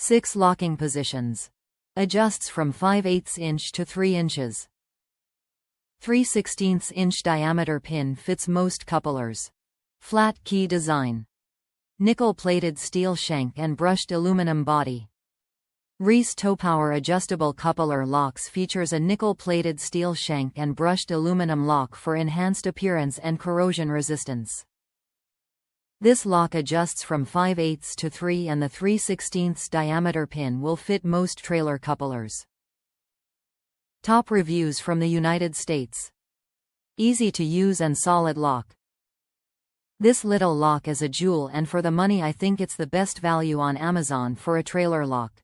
6 locking positions. Adjusts from 5/8 inch to 3 inches. 3/16 inch diameter pin fits most couplers. Flat key design. Nickel-plated steel shank and brushed aluminum body. Reese Towpower adjustable coupler locks features a nickel-plated steel shank and brushed aluminum lock for enhanced appearance and corrosion resistance. This lock adjusts from 5/8 to 3 and the 3/16 diameter pin will fit most trailer couplers. Top reviews from the United States. Easy to use and solid lock. This little lock is a jewel, and for the money I think it's the best value on Amazon for a trailer lock.